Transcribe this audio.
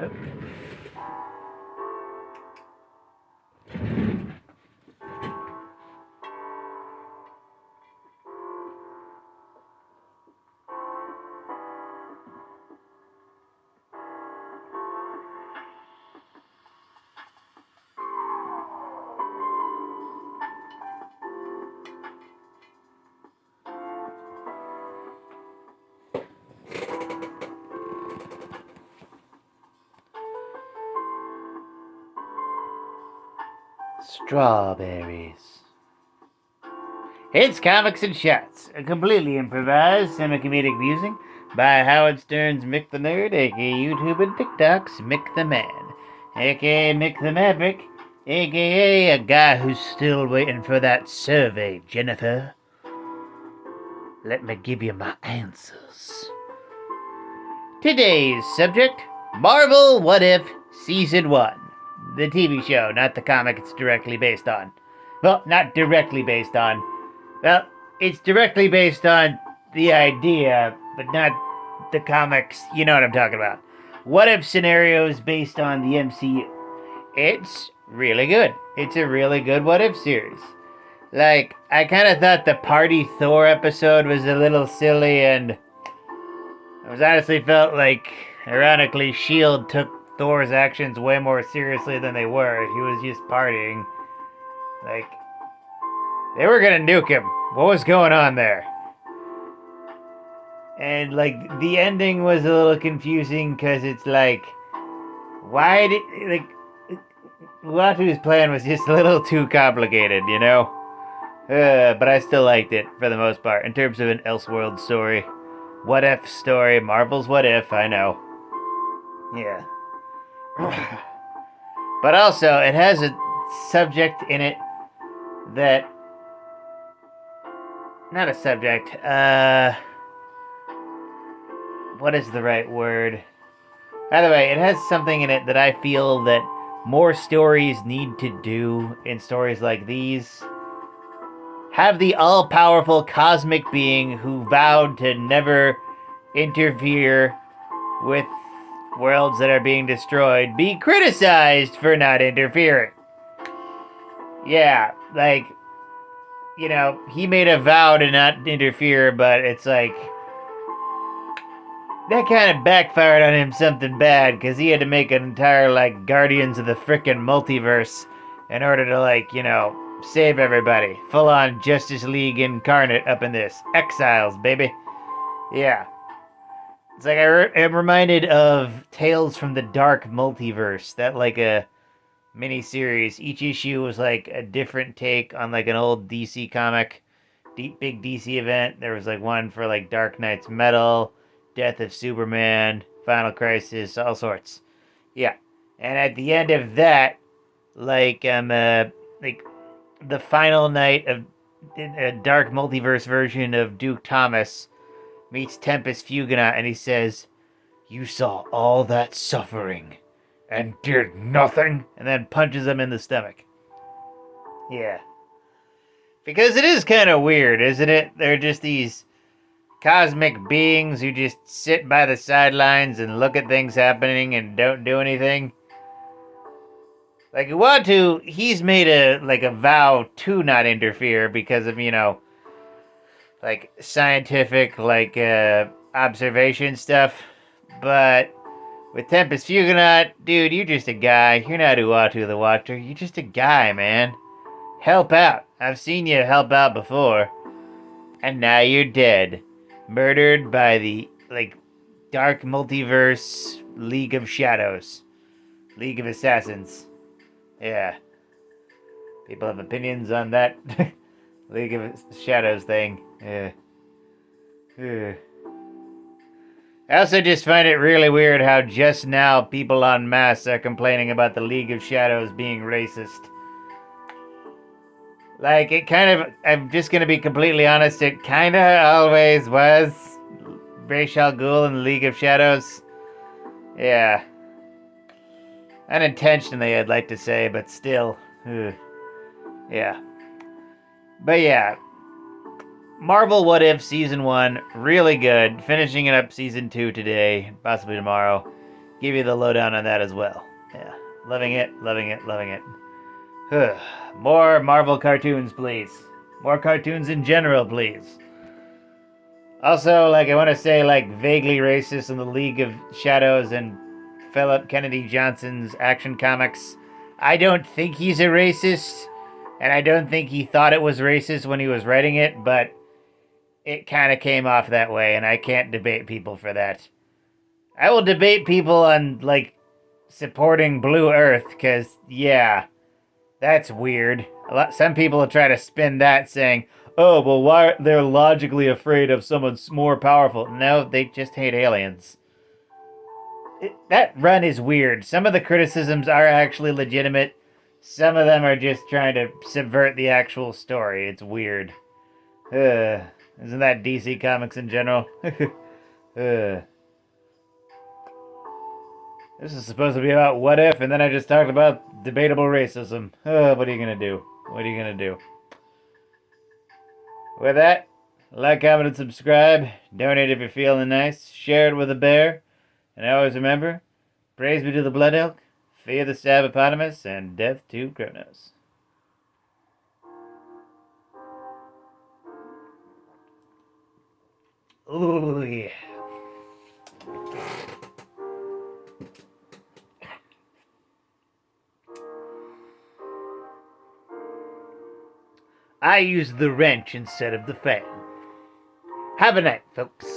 Oh. Strawberries. It's Comics and Shots, a completely improvised semi-comedic musing by Howard Stern's Mick the Nerd, aka YouTube and TikTok's Mick the Man, aka Mick the Maverick, aka a guy who's still waiting for that survey, Jennifer. Let me give you my answers. Today's subject, Marvel What If Season 1. The TV show, not the comic it's directly based on. Well, not directly based on. Well, it's directly based on the idea, but not the comics. You know what I'm talking about. What if scenarios based on the MCU. It's really good. It's a really good what if series. Like, I kind of thought the Party Thor episode was a little silly, and I was honestly felt like, ironically, S.H.I.E.L.D. took Thor's actions way more seriously than they were. He was just partying. Like, they were gonna nuke him. What was going on there? And, like, the ending was a little confusing because it's like, why did, like, Uatu's plan was just a little too complicated, you know? But I still liked it for the most part in terms of an Elseworld story. What if story, Marvel's What If, I know. Yeah. But also, it has a subject in it that. Not a subject, what is the right word? Either way, it has something in it that I feel that more stories need to do in stories like these. Have the all-powerful cosmic being who vowed to never interfere with worlds that are being destroyed be criticized for not interfering. Yeah, like, you know, he made a vow to not interfere, but it's like, that kind of backfired on him something bad, because he had to make an entire, like, Guardians of the frickin' multiverse in order to, like, you know, save everybody. Full-on Justice League incarnate up in this. Exiles, baby. Yeah. It's like I'm reminded of Tales from the Dark Multiverse, that, like, a mini-series. Each issue was, like, a different take on, like, an old DC comic. Big DC event. There was, like, one for, like, Dark Knight's Metal, Death of Superman, Final Crisis, all sorts. Yeah. And at the end of that, like, like, the final night of a dark multiverse version of Duke Thomas meets Tempest Fugonaut, and he says, "You saw all that suffering and did nothing," and then punches him in the stomach. Yeah. Because it is kind of weird, isn't it? They're just these cosmic beings who just sit by the sidelines and look at things happening and don't do anything. Like Uatu, he's made a vow to not interfere because of, you know, like scientific observation stuff. But with Tempest Fugonaut, dude, you're just a guy. You're not Uatu the Watcher. You're just a guy, man. Help out. I've seen you help out before. And now you're dead. Murdered by the, like, Dark Multiverse League of Shadows. League of Assassins. Yeah. People have opinions on that League of Shadows thing. Yeah. I also just find it really weird how just now people en masse are complaining about the League of Shadows being racist. Like, it kind of, I'm just gonna be completely honest, it kinda always was Ra's al Ghul in the League of Shadows. Yeah. Unintentionally, I'd like to say, but still. Ugh. Yeah. But yeah. Marvel What If Season 1, really good. Finishing it up Season 2 today, possibly tomorrow. give you the lowdown on that as well. Yeah, loving it, loving it, loving it. More Marvel cartoons, please. More cartoons in general, please. Also, like, I want to say, like, vaguely racist in the League of Shadows and Philip Kennedy Johnson's Action Comics. I don't think he's a racist, and I don't think he thought it was racist when he was writing it, but it kind of came off that way, and I can't debate people for that. I will debate people on, like, supporting Blue Earth, because, yeah, that's weird. Some people try to spin that saying, oh, well, why they're logically afraid of someone more powerful. No, they just hate aliens. That run is weird. Some of the criticisms are actually legitimate. Some of them are just trying to subvert the actual story. It's weird. Isn't that DC Comics in general? This is supposed to be about what if, and then I just talked about debatable racism. What are you gonna do? What are you gonna do? With that, like, comment, and subscribe. Donate if you're feeling nice. Share it with a bear. And always remember, praise be to the Blood Elk, fear the Sabopotamus, and death to Kronos. Ooh, yeah. I use the wrench instead of the fan. Have a night, folks.